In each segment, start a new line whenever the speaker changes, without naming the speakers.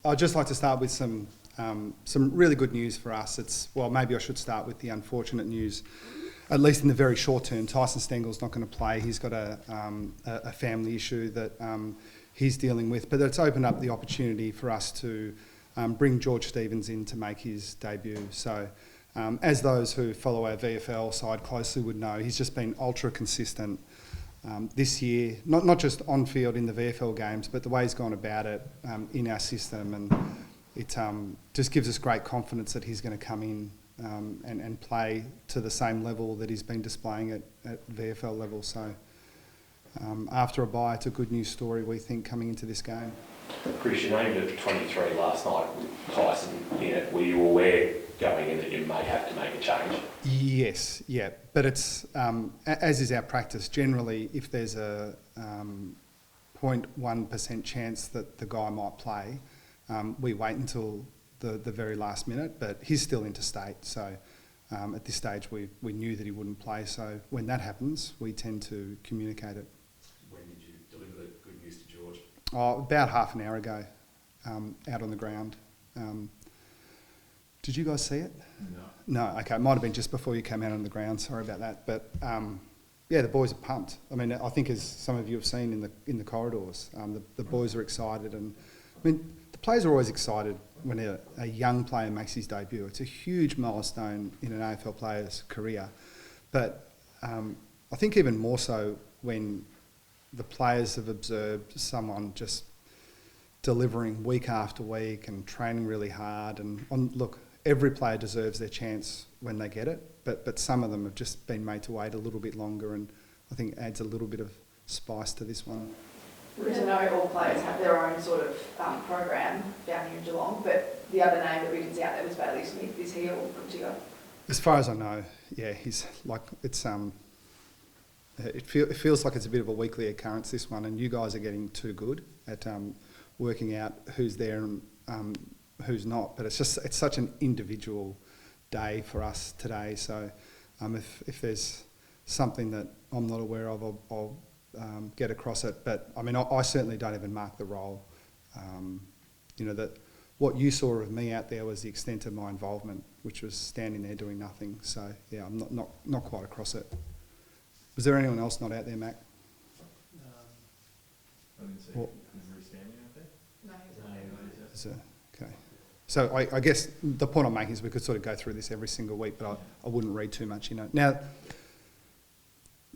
I'd just like to start with some really good news for us. Maybe I should start with the unfortunate news, at least in the very short term. Tyson Stengel's not going to play. He's got a family issue that he's dealing with, but it's opened up the opportunity for us to bring George Stevens in to make his debut. So as those who follow our VFL side closely would know, he's just been ultra consistent this year, not just on field in the VFL games, but the way he's gone about it in our system, and it just gives us great confidence that he's going to come in and play to the same level that he's been displaying at VFL level. So after a bye, it's a good news story, we think, coming into this game.
Chris, you named it 23 last night with Tyson in it. Were you aware going in that you may have to make a change?
Yes, yeah. But it's, as is our practice, generally if there's a 0.1% chance that the guy might play, we wait until the very last minute, but he's still interstate. So at this stage we knew that he wouldn't play. So when that happens, we tend to communicate it.
When did you deliver the good news to George?
About half an hour ago, out on the ground. Did you guys see it? No. No, okay. It might have been just before you came out on the ground. Sorry about that. But yeah, the boys are pumped. I mean, I think as some of you have seen in the corridors, the boys are excited, and I mean the players are always excited when a young player makes his debut. It's a huge milestone in an AFL player's career, but I think even more so when the players have observed someone just delivering week after week and training really hard. And look, every player deserves their chance when they get it, but some of them have just been made to wait a little bit longer, and I think it adds a little bit of spice to this one.
Because I know all players have their own sort of program down here in Geelong, but the other name that we can see out there was Bailey Smith. Is he all good to go?
As far as I know, yeah, he's like, it's it feels like it's a bit of a weekly occurrence, this one, and you guys are getting too good at working out who's there and who's not. But it's such an individual day for us today. So if there's something that I'm not aware of, I'll get across it. But I mean, I certainly don't even mark the role. That what you saw of me out there was the extent of my involvement, which was standing there doing nothing. So yeah, I'm not quite across it. Was there anyone else not out there, Mac?
I didn't see Guthrie standing out there.
No.
Okay. So I guess the point I'm making is we could sort of go through this every single week, but I wouldn't read too much in it. Now,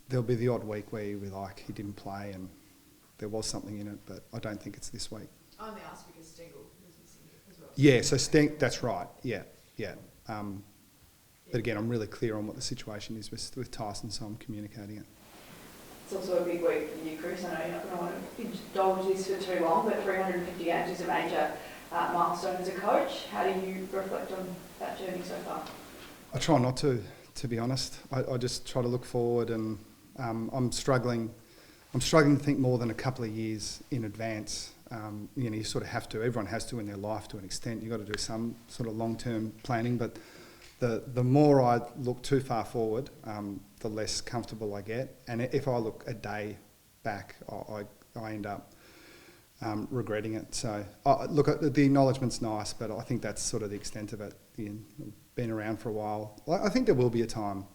there'll be the odd week where you'll be like, he didn't play and there was something in it, but I don't think it's this week.
I only asked because Stengel was missing as well.
Yeah, so that's right. Yeah. But again, I'm really clear on what the situation is with Tyson, so I'm communicating it.
It's also a big week for you, Chris. I know you're not going to want to indulge this for too long, but 350 games is a major milestone as a coach. How do you reflect on that journey so far? I try not to be honest. I just try to look forward, and I'm struggling to think more than a couple of years in advance. You sort of have to. Everyone has to in their life to an extent. You've got to do some sort of long-term planning, but the more I look too far forward, the less comfortable I get. And if I look a day back, I end up regretting it. So, look, the acknowledgement's nice, but I think that's sort of the extent of it. Been around for a while. I think there will be a time,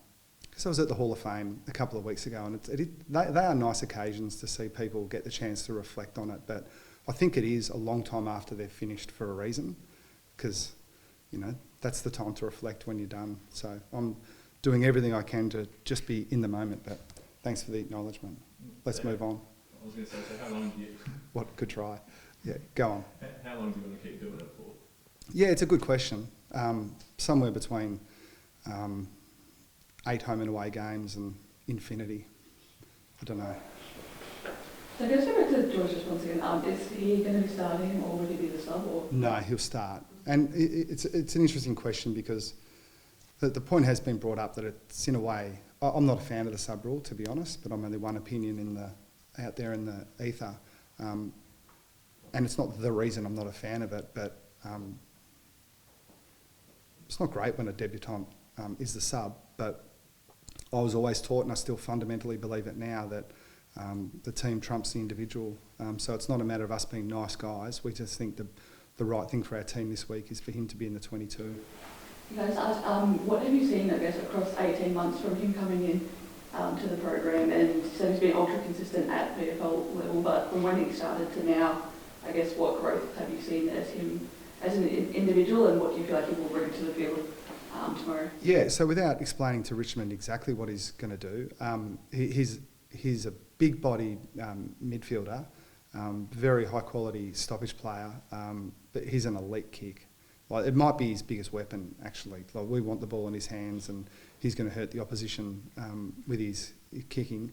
because I was at the Hall of Fame a couple of weeks ago, and they are nice occasions to see people get the chance to reflect on it. But I think it is a long time after they've finished for a reason, because, that's the time to reflect when you're done. So I'm doing everything I can to just be in the moment, but thanks for the acknowledgement. Let's move on.
I was going to say, so how long do you...
What, good try. Yeah, go on.
How long do you want to keep doing it for?
Yeah, it's a good question. Somewhere between 8 home and away games and infinity. I don't know.
So I guess go back to George's once again. Is he going to be starting, or will he be the sub? Or?
No, he'll start. And it's an interesting question, because the point has been brought up that it's, in a way, I'm not a fan of the sub rule, to be honest, but I'm only one opinion out there in the ether. And it's not the reason I'm not a fan of it, but it's not great when a debutant is the sub, but I was always taught, and I still fundamentally believe it now, that the team trumps the individual. So it's not a matter of us being nice guys. We just think the the right thing for our team this week is for him to be in the 22.
Can I just ask, what have you seen, I guess, across 18 months from him coming in to the program? And so he's been ultra consistent at VFL level, but from when he started to now, I guess, what growth have you seen as him as an individual, and what do you feel like he will bring to the field tomorrow?
Yeah, so without explaining to Richmond exactly what he's going to do, he's a big-bodied midfielder, very high-quality stoppage player, but he's an elite kick. Like, it might be his biggest weapon, actually. Like, we want the ball in his hands, and he's going to hurt the opposition with his kicking.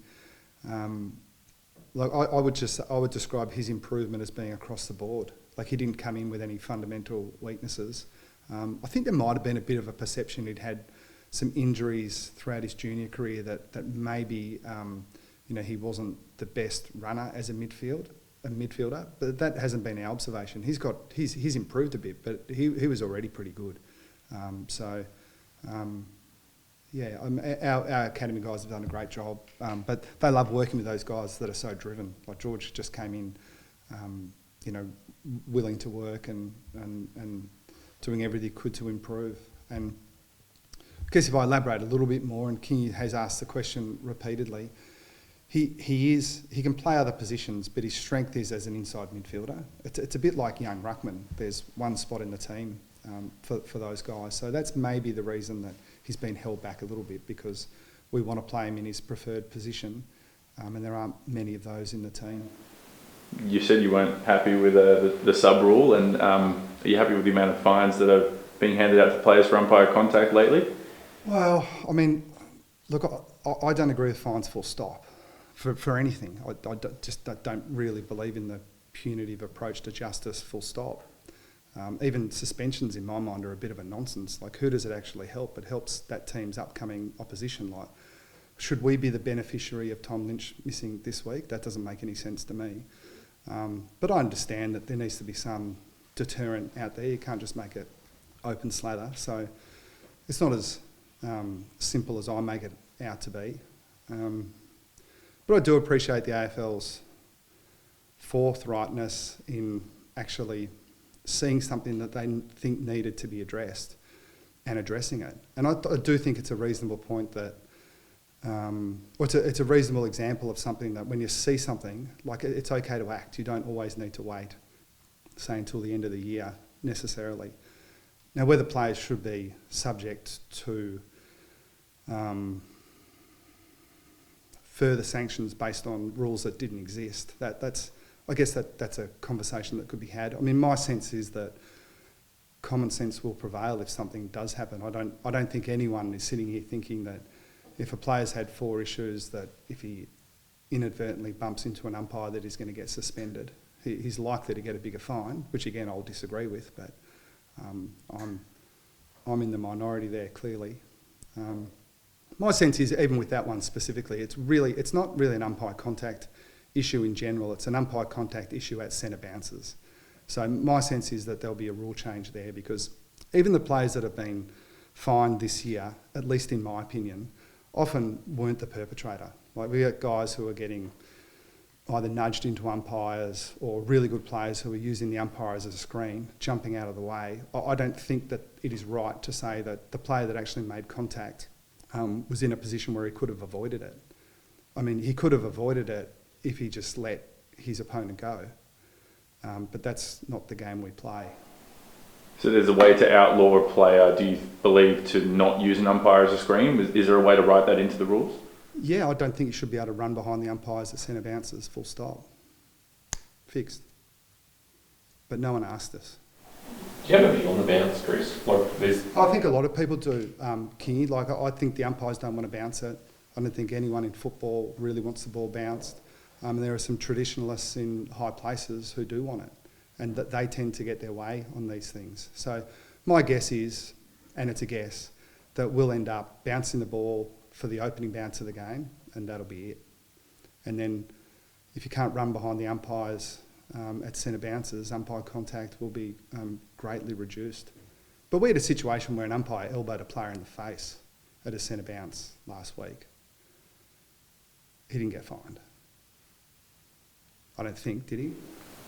I would describe his improvement as being across the board. Like, he didn't come in with any fundamental weaknesses. I think there might have been a bit of a perception he'd had some injuries throughout his junior career that maybe he wasn't the best runner as a midfielder, but that hasn't been our observation. He's improved a bit, but he was already pretty good. Our academy guys have done a great job, but they love working with those guys that are so driven. Like George just came in, willing to work and doing everything he could to improve. And I guess if I elaborate a little bit more, and King has asked the question repeatedly, he can play other positions, but his strength is as an inside midfielder. It's a bit like young ruckman. There's one spot in the team for those guys. So that's maybe the reason that he's been held back a little bit, because we want to play him in his preferred position, and there aren't many of those in the team.
You said you weren't happy with the sub rule, and are you happy with the amount of fines that are being handed out to players for umpire contact lately?
Well, I mean, look, I don't agree with fines full stop for anything. I don't really believe in the punitive approach to justice full stop. Even suspensions in my mind are a bit of a nonsense. Like, who does it actually help? It helps that team's upcoming opposition. Like, should we be the beneficiary of Tom Lynch missing this week? That doesn't make any sense to me. But I understand that there needs to be some deterrent out there. You can't just make it open slather. So it's not as simple as I make it out to be. But I do appreciate the AFL's forthrightness in actually seeing something that they think needed to be addressed and addressing it. And I do think it's a reasonable point that, it's a reasonable example of something that when you see something, like, it's okay to act. You don't always need to wait, say, until the end of the year necessarily. Now, whether players should be subject to further sanctions based on rules that didn't exist, that's a conversation that could be had. I mean, my sense is that common sense will prevail if something does happen. I don't think anyone is sitting here thinking that if a player's had 4 issues, that if he inadvertently bumps into an umpire that he's going to get suspended. He's likely to get a bigger fine, which again I'll disagree with, but I'm in the minority there, clearly. My sense is, even with that one specifically, it's not really an umpire contact issue in general. It's an umpire contact issue at centre bounces. So my sense is that there'll be a rule change there, because even the players that have been fined this year, at least in my opinion, often weren't the perpetrator. Like, we got guys who are getting either nudged into umpires, or really good players who are using the umpires as a screen, jumping out of the way. I don't think that it is right to say that the player that actually made contact was in a position where he could have avoided it. I mean, he could have avoided it if he just let his opponent go. But that's not the game we play.
So there's a way to outlaw a player, do you believe, to not use an umpire as a screen? Is there a way to write that into the rules?
Yeah, I don't think you should be able to run behind the umpires at centre bounces, full stop. Fixed. But no one asked us.
Do you have a view on the bounce, Chris?
I think a lot of people do, Kingy. Like, I think the umpires don't want to bounce it. I don't think anyone in football really wants the ball bounced. There are some traditionalists in high places who do want it, and that they tend to get their way on these things. So my guess is, and it's a guess, that we'll end up bouncing the ball for the opening bounce of the game, and that'll be it. And then if you can't run behind the umpires at centre bounces, umpire contact will be greatly reduced. But we had a situation where an umpire elbowed a player in the face at a centre bounce last week. He didn't get fined. I don't think, did he?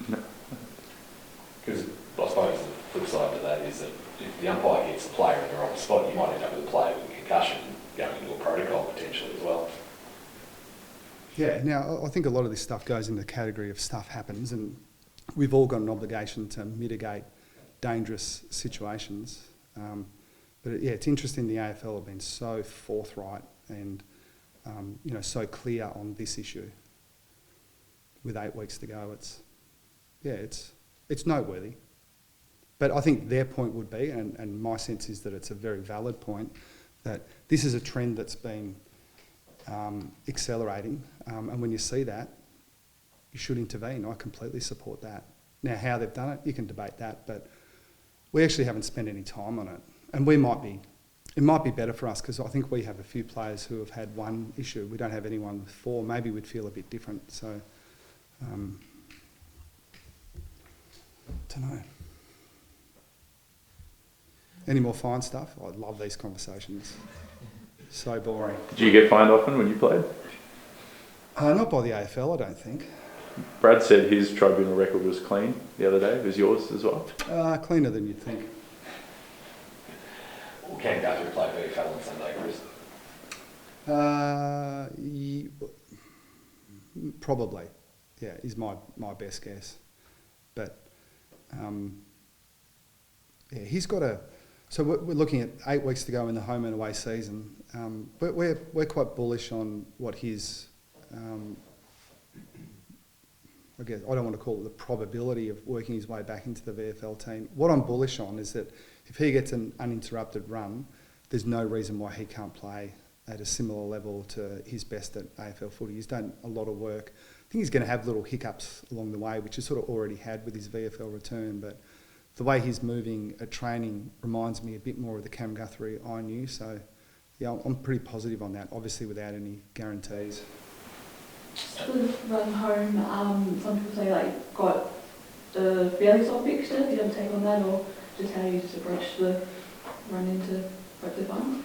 No.
Because I suppose the flip side to that is that if the umpire gets a player in the wrong spot, you might end up with a player with a concussion going into a protocol potentially as well.
Yeah, now I think a lot of this stuff goes in the category of stuff happens, and we've all got an obligation to mitigate dangerous situations. But it's interesting the AFL have been so forthright and so clear on this issue. With 8 weeks to go, it's noteworthy. But I think their point would be, and my sense is that it's a very valid point, that this is a trend that's been accelerating, and when you see that, you should intervene. I completely support that. Now, how they've done it, you can debate that, but we actually haven't spent any time on it, and it might be better for us because I think we have a few players who have had one issue. We don't have anyone with 4. Maybe we'd feel a bit different. So, don't know. Any more fine stuff? I love these conversations. So boring.
Did you get fined often when you played?
Not by the AFL, I don't think.
Brad said his tribunal record was clean the other day. Was yours as well?
Cleaner than you'd think.
Well, can Guthrie play VFL on Sunday, Chris?
Probably. Yeah, is my best guess. But he's got a. So we're looking at 8 weeks to go in the home and away season. But we're quite bullish on what his. I guess I don't want to call it the probability of working his way back into the VFL team. What I'm bullish on is that if he gets an uninterrupted run, there's no reason why he can't play at a similar level to his best at AFL footy. He's done a lot of work. I think he's going to have little hiccups along the way, which he's sort of already had with his VFL return, but the way he's moving at training reminds me a bit more of the Cam Guthrie I knew. So, yeah, I'm pretty positive on that, obviously without any guarantees.
The run home, some people say got a fairly soft fixture. Do you have a take on that, or just how you just approach the run into hopefully finals?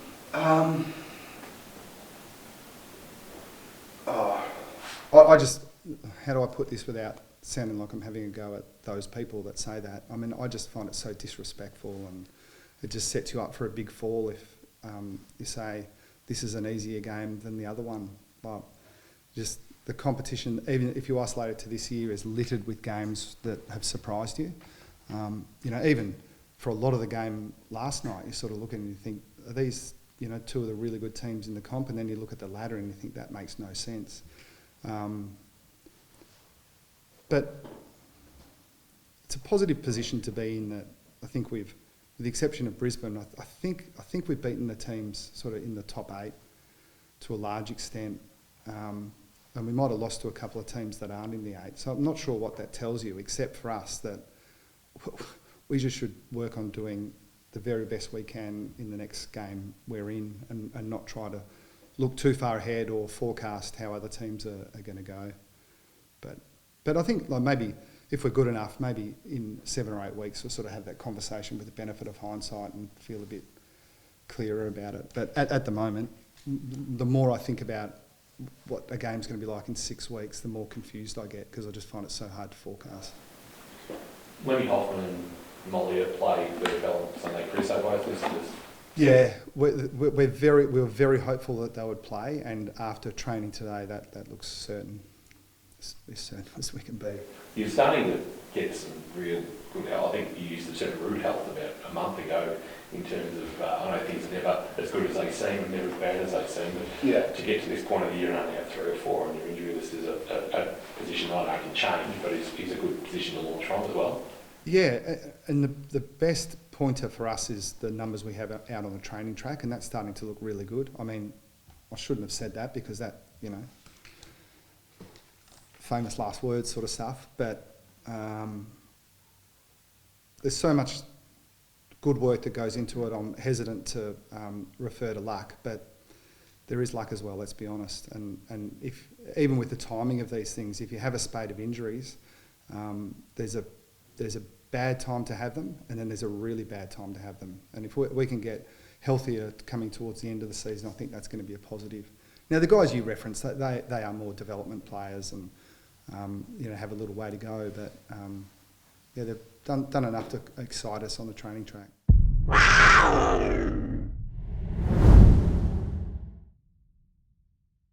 I just, how do I put this without sounding like I'm having a go at those people that say that? I mean, I just find it so disrespectful, and it just sets you up for a big fall if you say this is an easier game than the other one. But just the competition, even if you isolate it to this year, is littered with games that have surprised you. Even for a lot of the game last night, you sort of look and you think, are these, two of the really good teams in the comp? And then you look at the ladder and you think that makes no sense. But it's a positive position to be in that I think with the exception of Brisbane, I think we've beaten the teams sort of in the top 8 to a large extent. And we might have lost to a couple of teams that aren't in the 8. So I'm not sure what that tells you, except for us that we just should work on doing the very best we can in the next game we're in, and not try to look too far ahead or forecast how other teams are going to go. But I think maybe if we're good enough, maybe in 7 or 8 weeks we'll sort of have that conversation with the benefit of hindsight and feel a bit clearer about it. But at the moment, the more I think about what a game's going to be like in 6 weeks, the more confused I get because I just find it so hard to forecast.
Lemmy Hoffman and Mollier play VFL on Sunday. Chris, they both listed as.
Yeah, we were very hopeful that they would play, and after training today, that looks certain, as certain as we can be.
You're starting to get some real good health. I think you used the term rude health about a month ago in terms of, I know things are never as good as they seem and never as bad as they seem, but to get to this point of the year and only have 3 or 4 on your injury list is a position I know can change, but is a good position to launch from as well.
Yeah, and the best pointer for us is the numbers we have out on the training track, and that's starting to look really good. I mean, I shouldn't have said that because that, famous last words sort of stuff, but there's so much good work that goes into it. I'm hesitant to refer to luck, but there is luck as well, let's be honest. And if even with the timing of these things, if you have a spate of injuries, there's a bad time to have them, and then there's a really bad time to have them. And if we can get healthier coming towards the end of the season, I think that's going to be a positive. Now, the guys you referenced, they are more development players and, have a little way to go. But, they've done enough to excite us on the training track.